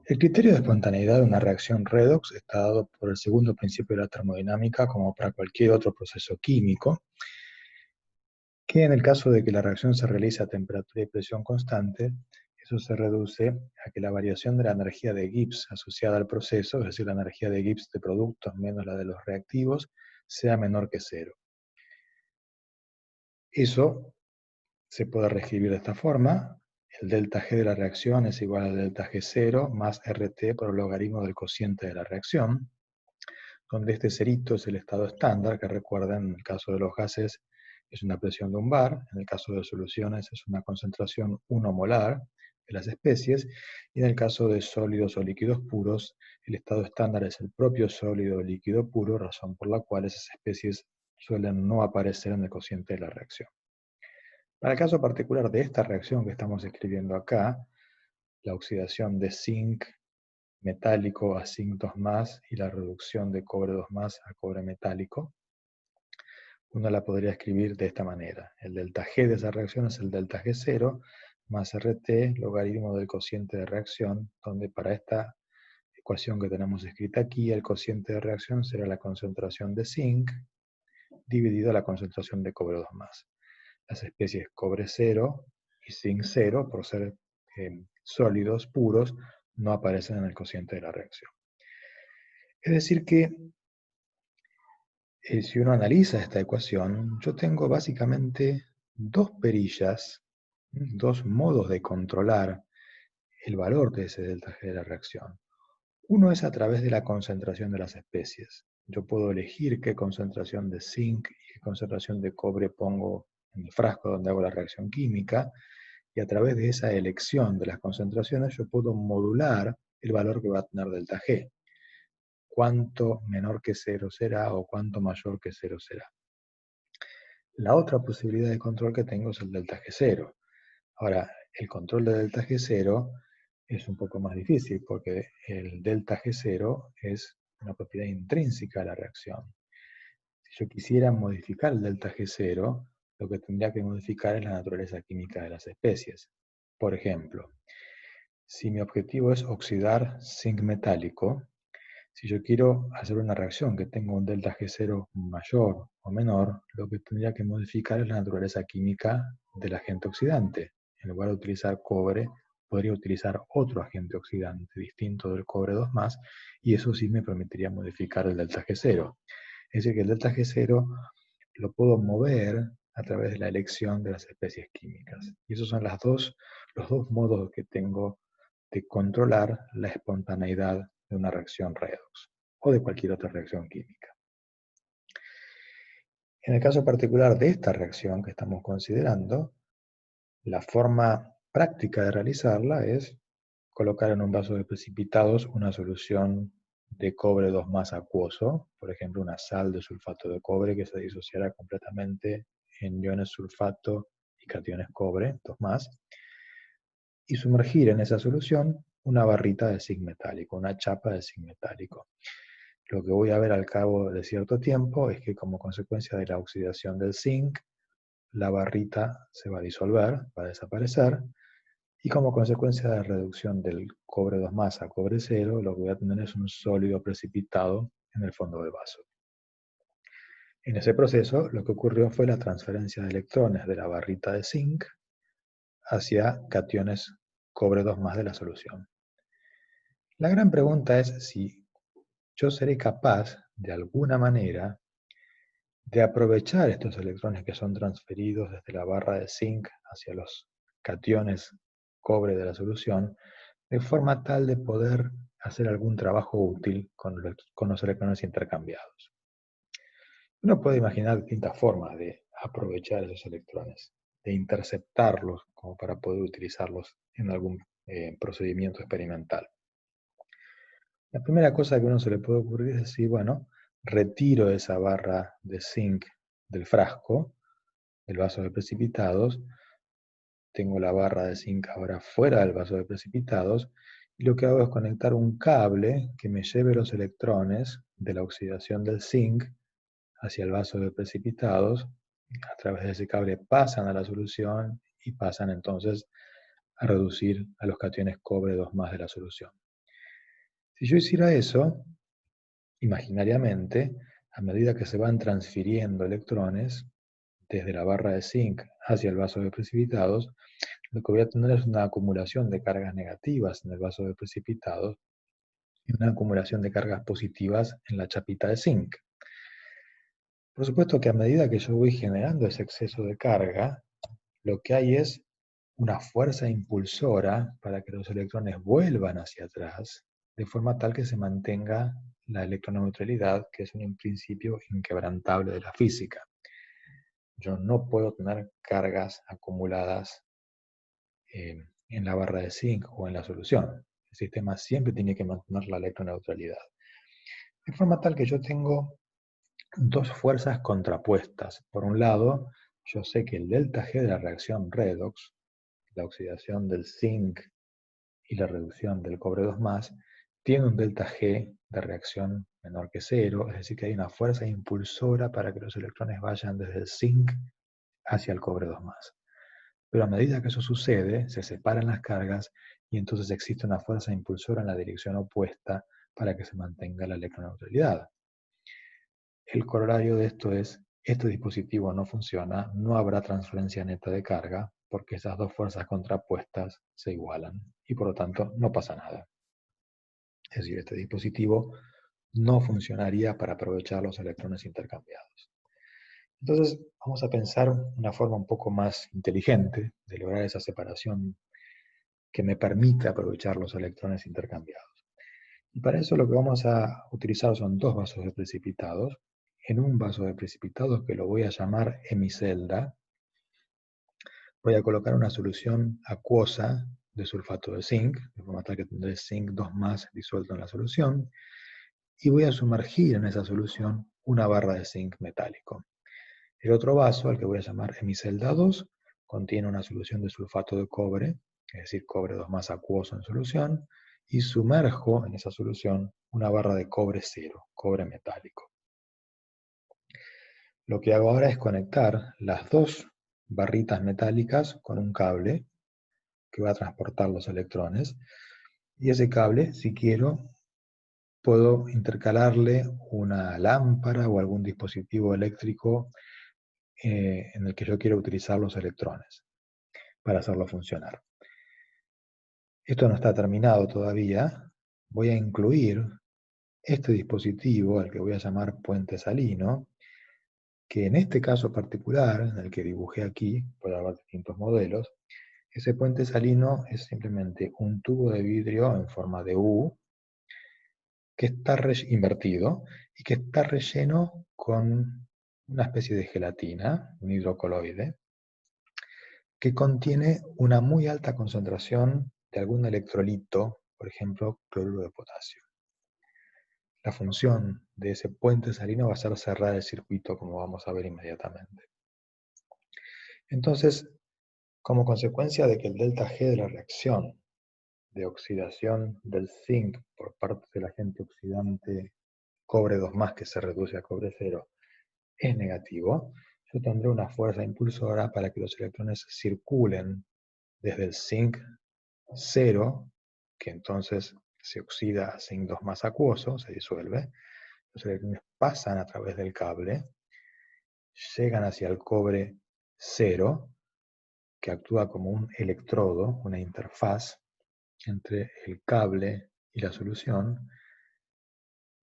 El criterio de espontaneidad de una reacción redox está dado por el segundo principio de la termodinámica, como para cualquier otro proceso químico, que en el caso de que la reacción se realice a temperatura y presión constante, eso se reduce a que la variación de la energía de Gibbs asociada al proceso, es decir, la energía de Gibbs de productos menos la de los reactivos, sea menor que cero. Eso se puede reescribir de esta forma: el delta G de la reacción es igual al delta G0 más RT por el logaritmo del cociente de la reacción, donde este cerito es el estado estándar, que recuerden, en el caso de los gases es una presión de un bar, en el caso de soluciones es una concentración 1 molar de las especies, y en el caso de sólidos o líquidos puros, el estado estándar es el propio sólido o líquido puro, razón por la cual esas especies suelen no aparecer en el cociente de la reacción. Para el caso particular de esta reacción que estamos escribiendo acá, la oxidación de zinc metálico a zinc 2+, y la reducción de cobre 2+ a cobre metálico, uno la podría escribir de esta manera: el delta G de esa reacción es el delta G0 más RT, logaritmo del cociente de reacción, donde para esta ecuación que tenemos escrita aquí, el cociente de reacción será la concentración de zinc dividido la concentración de cobre 2+. Las especies cobre 0 y zinc 0, por ser sólidos puros, no aparecen en el cociente de la reacción. Es decir que si uno analiza esta ecuación, yo tengo básicamente dos perillas, dos modos de controlar el valor de ese delta G de la reacción. Uno es a través de la concentración de las especies. Yo puedo elegir qué concentración de zinc y qué concentración de cobre pongo en el frasco donde hago la reacción química, y a través de esa elección de las concentraciones yo puedo modular el valor que va a tener delta G. Cuánto menor que 0 será o cuánto mayor que 0 será. La otra posibilidad de control que tengo es el delta G0. Ahora, el control de delta G0 es un poco más difícil porque el delta G0 es una propiedad intrínseca de la reacción. Si yo quisiera modificar el delta G0, lo que tendría que modificar es la naturaleza química de las especies. Por ejemplo, si mi objetivo es oxidar zinc metálico, si yo quiero hacer una reacción que tenga un delta G0 mayor o menor, lo que tendría que modificar es la naturaleza química del agente oxidante. En lugar de utilizar cobre, podría utilizar otro agente oxidante distinto del cobre 2+, y eso sí me permitiría modificar el delta G0. Es decir, que el delta G0 lo puedo mover a través de la elección de las especies químicas. Y esos son los dos modos que tengo de controlar la espontaneidad de una reacción redox o de cualquier otra reacción química. En el caso particular de esta reacción que estamos considerando, la forma práctica de realizarla es colocar en un vaso de precipitados una solución de cobre 2+ acuoso, por ejemplo una sal de sulfato de cobre que se disociará completamente en iones sulfato y cationes cobre 2+, y sumergir en esa solución una barrita de zinc metálico, una chapa de zinc metálico. Lo que voy a ver al cabo de cierto tiempo es que, como consecuencia de la oxidación del zinc, la barrita se va a disolver, va a desaparecer, y como consecuencia de la reducción del cobre 2+ a cobre 0, lo que voy a tener es un sólido precipitado en el fondo del vaso. En ese proceso, lo que ocurrió fue la transferencia de electrones de la barrita de zinc hacia cationes cobre 2+ de la solución. La gran pregunta es si yo seré capaz, de alguna manera, de aprovechar estos electrones que son transferidos desde la barra de zinc hacia los cationes cobre de la solución, de forma tal de poder hacer algún trabajo útil con los electrones intercambiados. Uno puede imaginar distintas formas de aprovechar esos electrones, de interceptarlos como para poder utilizarlos en algún procedimiento experimental. La primera cosa que a uno se le puede ocurrir es decir, bueno, retiro esa barra de zinc del frasco, del vaso de precipitados, tengo la barra de zinc ahora fuera del vaso de precipitados, y lo que hago es conectar un cable que me lleve los electrones de la oxidación del zinc hacia el vaso de precipitados. A través de ese cable pasan a la solución y pasan entonces a reducir a los cationes cobre 2+ de la solución. Si yo hiciera eso, imaginariamente, a medida que se van transfiriendo electrones desde la barra de zinc hacia el vaso de precipitados, lo que voy a tener es una acumulación de cargas negativas en el vaso de precipitados y una acumulación de cargas positivas en la chapita de zinc. Por supuesto que a medida que yo voy generando ese exceso de carga, lo que hay es una fuerza impulsora para que los electrones vuelvan hacia atrás, de forma tal que se mantenga la electroneutralidad, que es un principio inquebrantable de la física. Yo no puedo tener cargas acumuladas en la barra de zinc o en la solución. El sistema siempre tiene que mantener la electroneutralidad. De forma tal que yo tengo dos fuerzas contrapuestas. Por un lado, yo sé que el delta G de la reacción redox, la oxidación del zinc y la reducción del cobre 2+, tiene un delta G de reacción menor que cero, es decir, que hay una fuerza impulsora para que los electrones vayan desde el zinc hacia el cobre 2+. Pero a medida que eso sucede, se separan las cargas y entonces existe una fuerza impulsora en la dirección opuesta para que se mantenga la electroneutralidad. El corolario de esto es, este dispositivo no funciona, no habrá transferencia neta de carga, porque esas dos fuerzas contrapuestas se igualan, y por lo tanto no pasa nada. Es decir, este dispositivo no funcionaría para aprovechar los electrones intercambiados. Entonces, vamos a pensar una forma un poco más inteligente de lograr esa separación que me permite aprovechar los electrones intercambiados. Y para eso lo que vamos a utilizar son dos vasos de precipitados. En un vaso de precipitados, que lo voy a llamar hemicelda, voy a colocar una solución acuosa de sulfato de zinc, de forma tal que tendré zinc 2+ disuelto en la solución, y voy a sumergir en esa solución una barra de zinc metálico. El otro vaso, al que voy a llamar hemicelda 2, contiene una solución de sulfato de cobre, es decir, cobre 2+ acuoso en solución, y sumerjo en esa solución una barra de cobre 0, cobre metálico. Lo que hago ahora es conectar las dos barritas metálicas con un cable que va a transportar los electrones, y ese cable, si quiero, puedo intercalarle una lámpara o algún dispositivo eléctrico en el que yo quiero utilizar los electrones para hacerlo funcionar. Esto no está terminado todavía. Voy a incluir este dispositivo, al que voy a llamar puente salino, que en este caso particular, en el que dibujé aquí, puede haber distintos modelos, ese puente salino es simplemente un tubo de vidrio en forma de U, que está invertido y que está relleno con una especie de gelatina, un hidrocoloide, que contiene una muy alta concentración de algún electrolito, por ejemplo, cloruro de potasio. La función de ese puente salino va a ser cerrar el circuito, como vamos a ver inmediatamente. Entonces, como consecuencia de que el delta G de la reacción de oxidación del zinc por parte del agente oxidante cobre 2+, que se reduce a cobre 0, es negativo, yo tendré una fuerza impulsora para que los electrones circulen desde el zinc 0, que entonces se oxida a zinc 2+ acuoso, se disuelve, los electrones pasan a través del cable, llegan hacia el cobre 0, que actúa como un electrodo, una interfaz entre el cable y la solución,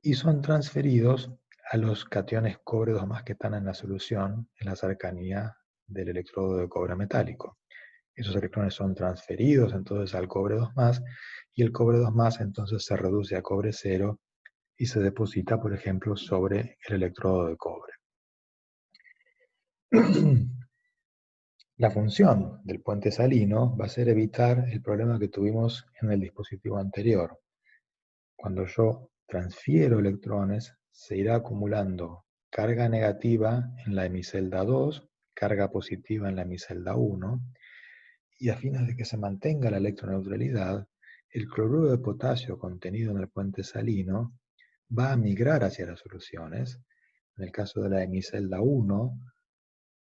y son transferidos a los cationes cobre 2+ que están en la solución, en la cercanía del electrodo de cobre metálico. Esos electrones son transferidos entonces al cobre 2+, y el cobre 2+ entonces se reduce a cobre 0 y se deposita, por ejemplo, sobre el electrodo de cobre. La función del puente salino va a ser evitar el problema que tuvimos en el dispositivo anterior. Cuando yo transfiero electrones, se irá acumulando carga negativa en la hemicelda 2, carga positiva en la hemicelda 1, y a fines de que se mantenga la electroneutralidad, el cloruro de potasio contenido en el puente salino va a migrar hacia las soluciones. En el caso de la hemicelda 1,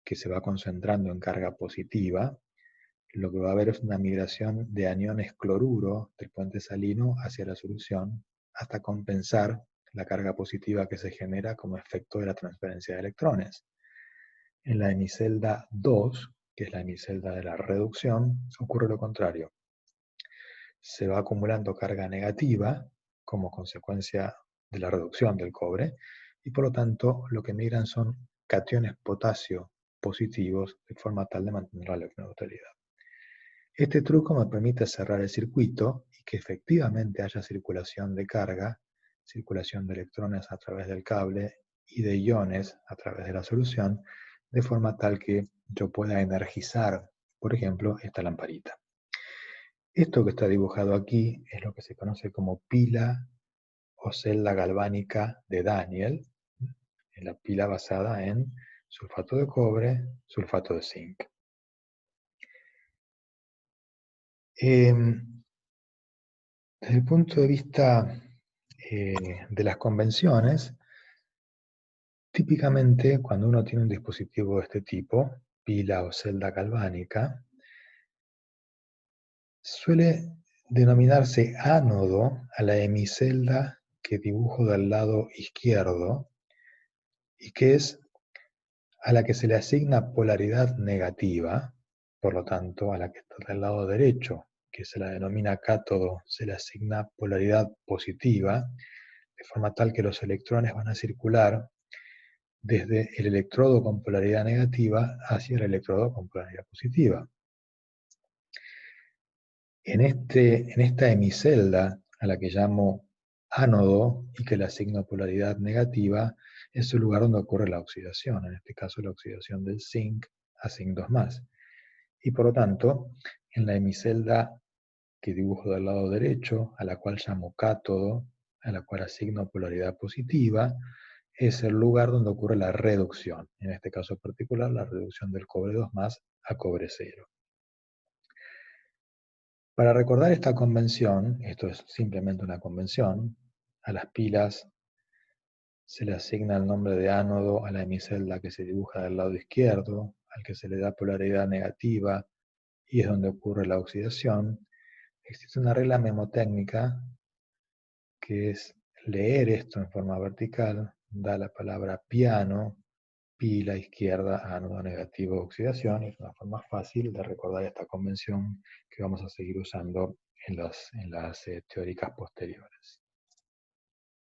que se va concentrando en carga positiva, lo que va a haber es una migración de aniones cloruro del puente salino hacia la solución hasta compensar la carga positiva que se genera como efecto de la transferencia de electrones. En la hemicelda 2, que es la hemicelda de la reducción, ocurre lo contrario. Se va acumulando carga negativa como consecuencia de la reducción del cobre, y por lo tanto lo que migran son cationes potasio positivos de forma tal de mantener la electroneutralidad. Este truco me permite cerrar el circuito y que efectivamente haya circulación de carga, circulación de electrones a través del cable y de iones a través de la solución, de forma tal que yo pueda energizar, por ejemplo, esta lamparita. Esto que está dibujado aquí es lo que se conoce como pila o celda galvánica de Daniell, en la pila basada en sulfato de cobre, sulfato de zinc. Desde el punto de vista de las convenciones, típicamente cuando uno tiene un dispositivo de este tipo, pila o celda galvánica, suele denominarse ánodo a la hemicelda que dibujo del lado izquierdo y que es a la que se le asigna polaridad negativa, por lo tanto a la que está del lado derecho, que se la denomina cátodo, se le asigna polaridad positiva, de forma tal que los electrones van a circular desde el electrodo con polaridad negativa hacia el electrodo con polaridad positiva. En esta hemicelda, a la que llamo ánodo y que le asigno polaridad negativa, es el lugar donde ocurre la oxidación, en este caso la oxidación del zinc a zinc 2+. Y por lo tanto, en la hemicelda que dibujo del lado derecho, a la cual llamo cátodo, a la cual asigno polaridad positiva, es el lugar donde ocurre la reducción, en este caso particular la reducción del cobre 2+ a cobre 0. Para recordar esta convención, esto es simplemente una convención, a las pilas se le asigna el nombre de ánodo a la hemicelda que se dibuja del lado izquierdo, al que se le da polaridad negativa y es donde ocurre la oxidación. Existe una regla memotécnica que es leer esto en forma vertical, da la palabra piano, pila izquierda, ánodo negativo, oxidación, y es una forma fácil de recordar esta convención que vamos a seguir usando en las teóricas posteriores.